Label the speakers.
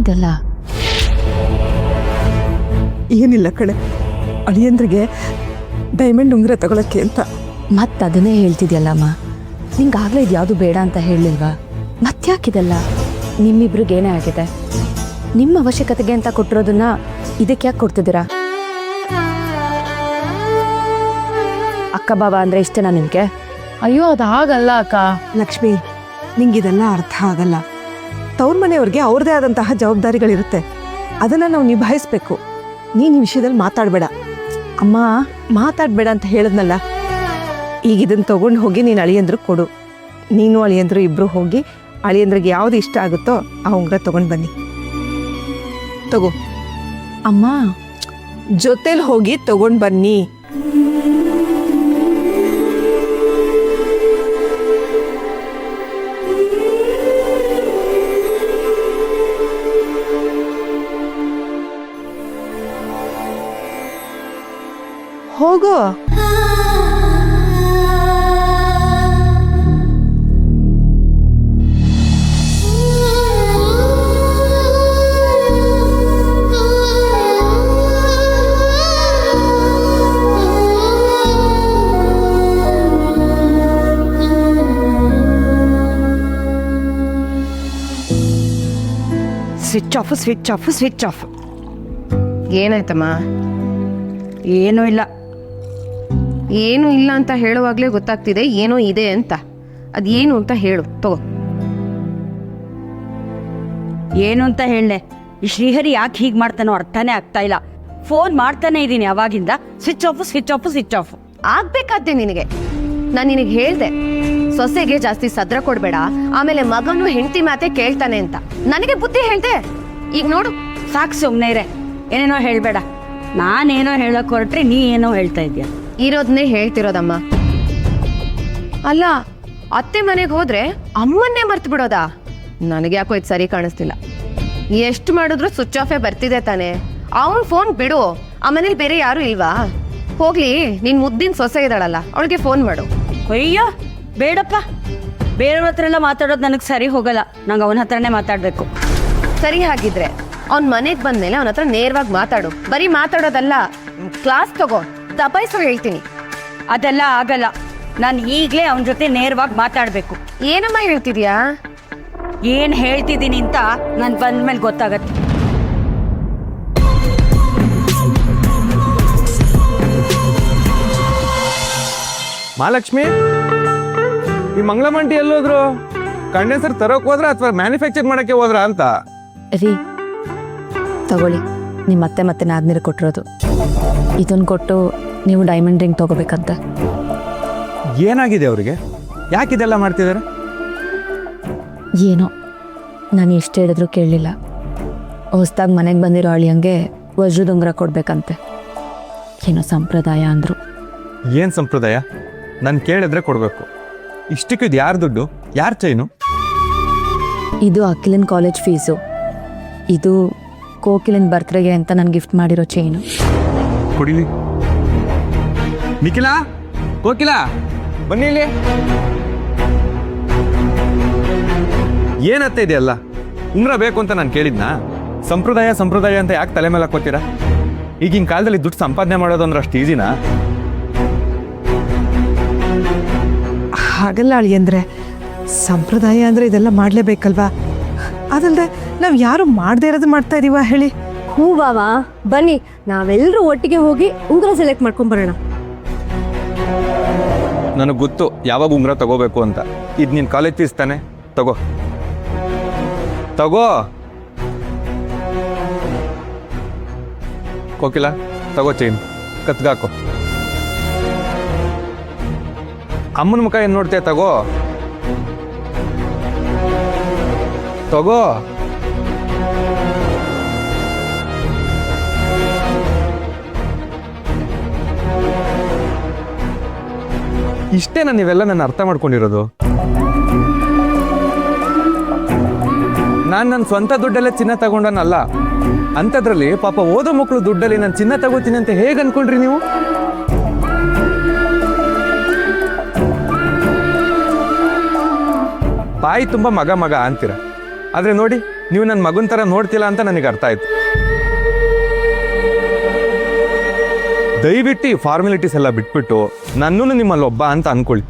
Speaker 1: ಏನಿದೆಲ್ಲ?
Speaker 2: ಏನಿಲ್ಲ ಕಣೆ, ಅಳಿಯಂದ್ರಿಗೆ ಡೈಮಂಡ್ ಉಂಗುರ ತಗೊಳಕ್ಕೆ ಅಂತ.
Speaker 1: ಅದನ್ನೇ ಹೇಳ್ತಿದ್ಯಲ್ಲಮ್ಮ, ನಿಂಗಾಗಲೇ ಇದು ಯಾವುದು ಬೇಡ ಅಂತ ಹೇಳಿಲ್ವಾ? ಮತ್ತ್ಯಾಕಿದೆಲ್ಲ? ನಿಮ್ಮಿಬ್ರಿಗೇನೇ ಆಗಿದೆ? ನಿಮ್ಮ ಅವಶ್ಯಕತೆಗೆ ಅಂತ ಕೊಟ್ಟಿರೋದನ್ನ ಇದಕ್ಕೆ ಯಾಕೆ ಕೊಡ್ತಿದ್ದೀರಾ? ಅಕ್ಕ ಬಾವ ಅಂದರೆ ಇಷ್ಟನಾ ನಿಮಗೆ?
Speaker 3: ಅಯ್ಯೋ ಅದು ಹಾಗಲ್ಲ ಅಕ್ಕ.
Speaker 2: ಲಕ್ಷ್ಮಿ, ನಿಂಗಿದೆಲ್ಲ ಅರ್ಥ ಆಗಲ್ಲ. ತವ್ರ ಮನೆಯವ್ರಿಗೆ ಅವ್ರದೇ ಆದಂತಹ ಜವಾಬ್ದಾರಿಗಳಿರುತ್ತೆ, ಅದನ್ನು ನಾವು ನಿಭಾಯಿಸ್ಬೇಕು. ನೀನು ಈ ವಿಷಯದಲ್ಲಿ ಮಾತಾಡಬೇಡ. ಅಮ್ಮ ಮಾತಾಡಬೇಡ ಅಂತ ಹೇಳಿದ್ನಲ್ಲ. ಈಗ ಇದನ್ನು ತೊಗೊಂಡು ಹೋಗಿ ನೀನು ಅಳಿಯಂದ್ರಿಗೆ ಕೊಡು. ನೀನು ಅಳಿಯಂದ್ರು ಇಬ್ಬರು ಹೋಗಿ ಅಳಿಯಂದ್ರಿಗೆ ಯಾವುದು ಇಷ್ಟ ಆಗುತ್ತೋ ಆ ಉಂಗುರ ತೊಗೊಂಡು ಬನ್ನಿ. ತಗೋ
Speaker 1: ಅಮ್ಮ,
Speaker 2: ಜೊತೆಲಿ ಹೋಗಿ ತೊಗೊಂಡು ಬನ್ನಿ. ಹೋಗೋ.
Speaker 4: Switch off.
Speaker 3: ಏನಾಯ್ತಮ್ಮ?
Speaker 4: ಏನೂ ಇಲ್ಲ.
Speaker 3: ಏನು ಇಲ್ಲ ಅಂತ ಹೇಳುವಾಗಲೇ ಗೊತ್ತಾಗ್ತಿದೆ ಏನೋ ಇದೆ ಅಂತ. ಅದೇನು ಅಂತ ಹೇಳು. ತಗೋ.
Speaker 4: ಏನು ಅಂತ ಹೇಳಲೆ? ಈ ಶ್ರೀಹರಿ ಯಾಕೆ ಹೀಗೆ ಮಾಡ್ತಾನೋ ಅರ್ಥನೇ ಆಗ್ತಾ ಇಲ್ಲ. ಫೋನ್ ಮಾಡ್ತಾನೆ ಇದ್ದೀನಿ ಅವಾಗಿಂದ. Switch off.
Speaker 3: ಆಗ್ಬೇಕಾದ್ದೆ ನಿನಗೆ. ನಾನು ನಿನಗೆ ಹೇಳ್ದೆ, ಸೊಸೆಗೆ ಜಾಸ್ತಿ ಸದ್ರ ಕೊಡ್ಬೇಡ, ಆಮೇಲೆ ಮಗನು ಹೆಂಡತಿ ಮಾತೆ ಕೇಳ್ತಾನೆ ಅಂತ. ನನಗೆ ಬುದ್ಧಿ ಹೇಳ್ದೆ. ಈಗ ನೋಡು.
Speaker 4: ಸಾಕು, ಸುಮ್ಮನೆ ಇರೆ. ಏನೇನೋ ಹೇಳಬೇಡ. ನಾನೇನೋ ಹೇಳಕ್ ಹೊರಟ್ರೆ ನೀ ಏನೋ ಹೇಳ್ತಾ ಇದೀಯ.
Speaker 3: ಇರೋದನ್ನೇ ಹೇಳ್ತಿರೋದಮ್ಮ. ಅಲ್ಲ, ಅತ್ತೆ ಮನೆಗೆ ಹೋದ್ರೆ ಅಮ್ಮನ್ನೇ ಮರ್ತು ಬಿಡೋದಾ? ನನಗೆ ಯಾಕೋ ಇದು ಸರಿ ಕಾಣಿಸ್ತಿಲ್ಲ. ಎಷ್ಟು ಮಾಡಿದ್ರು ಸ್ವಿಚ್ ಆಫೇ ಬರ್ತಿದೆ ತಾನೆ. ಅವನ್ ಫೋನ್ ಬಿಡು. ಆ ಮನೇಲಿ ಬೇರೆ ಯಾರು ಇಲ್ವಾ? ಹೋಗ್ಲಿ, ನಿನ್ ಮುದ್ದಿನ ಸೊಸೆ ಇದ್ದಾಳಲ್ಲ, ಅವಳಿಗೆ ಫೋನ್ ಮಾಡು.
Speaker 4: ಅಯ್ಯೋ ಬೇಡಪ್ಪ, ಬೇರೆಯವ್ರ ಹತ್ರ ಎಲ್ಲ ಮಾತಾಡೋದು ನನಗೆ ಸರಿ ಹೋಗಲ್ಲ. ನಂಗೆ ಅವನ ಹತ್ರನೇ ಮಾತಾಡಬೇಕು.
Speaker 3: ಸರಿ, ಹಾಗಿದ್ರೆ ಅವ್ನ ಮನೆಗೆ ಬಂದ್ಮೇಲೆ ಅವನ ಹತ್ರ ನೇರವಾಗಿ ಮಾತಾಡು. ಬರೀ ಮಾತಾಡೋದಲ್ಲ, ಕ್ಲಾಸ್ ತಗೋ, ದಬಾಯಿಸೋ ಹೇಳ್ತೀನಿ.
Speaker 4: ಅದೆಲ್ಲ ಆಗಲ್ಲ. ನಾನು ಈಗಲೇ ಅವನ ಜೊತೆ ನೇರವಾಗಿ ಮಾತಾಡಬೇಕು.
Speaker 3: ಏನಮ್ಮ ಹೇಳ್ತಿದ್ಯಾ?
Speaker 4: ಏನು ಹೇಳ್ತಿದ್ದೀನಿ ಅಂತ ನಾನು ಬಂದ್ಮೇಲೆ ಗೊತ್ತಾಗತ್ತೆ.
Speaker 5: ಮಹಾಲಕ್ಷ್ಮಿ, ಈ ಮಂಗಳಮಂಟಿ ಎಲ್ಲೋದ್ರು? ಕಂಡೆನ್ಸರ್ ತರೋಕ್ ಹೋದ್ರ ಅಥವಾ ಮ್ಯಾನುಫ್ಯಾಕ್ಚರ್ ಮಾಡಕ್ಕೆ ಹೋದ್ರ ಅಂತ?
Speaker 1: ರೀ, ತಗೊಳ್ಳಿ, ನಿಮ್ಮ ಮತ್ತೆ ನಾದ್ನೀರು ಕೊಟ್ಟಿರೋದು. ಇದನ್ನು ಕೊಟ್ಟು ನೀವು ಡೈಮಂಡ್ ರಿಂಗ್ ತಗೋಬೇಕಂತ.
Speaker 5: ಏನಾಗಿದೆ ಅವರಿಗೆ? ಯಾಕಿದೆಲ್ಲ ಮಾಡ್ತಿದ್ದಾರೆ?
Speaker 1: ಏನೋ, ನಾನು ಎಷ್ಟು ಹೇಳಿದ್ರು ಕೇಳಲಿಲ್ಲ. ಹೊಸ್ದಾಗಿ ಮನೆಗೆ ಬಂದಿರೋ ಅಳಿಯಂಗೆ ವಜ್ರದ ಉಂಗುರ ಕೊಡ್ಬೇಕಂತೆ. ಏನೋ ಸಂಪ್ರದಾಯ ಅಂದರು.
Speaker 5: ಏನು ಸಂಪ್ರದಾಯ? ನಾನು ಕೇಳಿದ್ರೆ ಕೊಡಬೇಕು. ಇಷ್ಟಕ್ಕೆ ಇದು ಯಾರು ದುಡ್ಡು? ಯಾರು ಚೈನು?
Speaker 1: ಇದು ಅಖಿಲನ್ ಕಾಲೇಜ್ ಫೀಸು. ಇದು ಕೋಕಿಲನ್ ಬರ್ತ್ಡೇಗೆ ಅಂತ ನಾನು ಗಿಫ್ಟ್ ಮಾಡಿರೋ ಚೈನು.
Speaker 5: ಕೊಡಿಲಿ. ನಿಖಿಲಾ, ಕೋಕಿಲ, ಬನ್ನಿ ಇಲ್ಲಿ. ಏನತ್ತ ಇದೆಯಲ್ಲ? ಉಂಗ್ರ ಬೇಕು ಅಂತ ನಾನು ಕೇಳಿದ್ನಾ? ಸಂಪ್ರದಾಯ ಅಂತ ಯಾಕೆ ತಲೆ ಮೇಲೆ ಹಾಕೋತೀರಾ? ಈಗಿನ ಕಾಲದಲ್ಲಿ ದುಡ್ಡು ಸಂಪಾದನೆ ಮಾಡೋದು ಅಂದ್ರೆ ಅಷ್ಟು ಈಸಿನಾ?
Speaker 2: ಹಾಗಲ್ಲ ಅಳಿಯಂದ್ರೆ, ಸಂಪ್ರದಾಯ ಅಂದರೆ ಇದೆಲ್ಲ ಮಾಡಲೇಬೇಕಲ್ವಾ? ಅದಲ್ಲದೆ ನಾವು ಯಾರು ಮಾಡದೇ ಇರೋದು ಮಾಡ್ತಾ ಇದೀವ ಹೇಳಿ?
Speaker 6: ಹ್ಞೂ ಬಾವ, ಬನ್ನಿ ನಾವೆಲ್ಲರೂ ಒಟ್ಟಿಗೆ ಹೋಗಿ ಉಂಗುರ ಸೆಲೆಕ್ಟ್ ಮಾಡ್ಕೊಂಬರೋಣ.
Speaker 5: ನನಗೆ ಗೊತ್ತು ಯಾವಾಗ ಉಂಗ್ರ ತಗೋಬೇಕು ಅಂತ. ಇದು ನೀನು ಕಾಲೇಜ್ ಫೀಸ್ ತಾನೆ? ತಗೋ. ಕೋಕಿಲ, ತಗೋ ಚೈನ್, ಕತ್ಗಾಕೋ. ಅಮ್ಮನ ಮುಖ ಏನು ನೋಡ್ತೀಯ? ತಗೋ. ಇಷ್ಟೇನಾ ನೀವೆಲ್ಲ ನನ್ನ ಅರ್ಥ ಮಾಡ್ಕೊಂಡಿರೋದು? ನಾನು ನನ್ನ ಸ್ವಂತ ದುಡ್ಡಲ್ಲೇ ಚಿನ್ನ ತಗೊಂಡನಲ್ಲ. ಅಂಥದ್ರಲ್ಲಿ ಪಾಪ ಓದೋ ಮಕ್ಕಳು ದುಡ್ಡಲ್ಲಿ ನಾನು ಚಿನ್ನ ತಗೋತೀನಿ ಅಂತ ಹೇಗೆ ಅನ್ಕೊಂಡ್ರಿ ನೀವು? ಬಾಯಿ ತುಂಬ ಮಗ ಅಂತೀರ, ಆದರೆ ನೋಡಿ ನೀವು ನನ್ನ ಮಗನ ಥರ ನೋಡ್ತಿಲ್ಲ ಅಂತ ನನಗೆ ಅರ್ಥ ಆಯ್ತು. ದಯವಿಟ್ಟು ಈ ಫಾರ್ಮಾಲಿಟೀಸ್ ಎಲ್ಲ ಬಿಟ್ಬಿಟ್ಟು ನನ್ನೂ ನಿಮ್ಮಲ್ಲಿ ಒಬ್ಬ ಅಂತ ಅನ್ಕೊಳ್ಳಿ.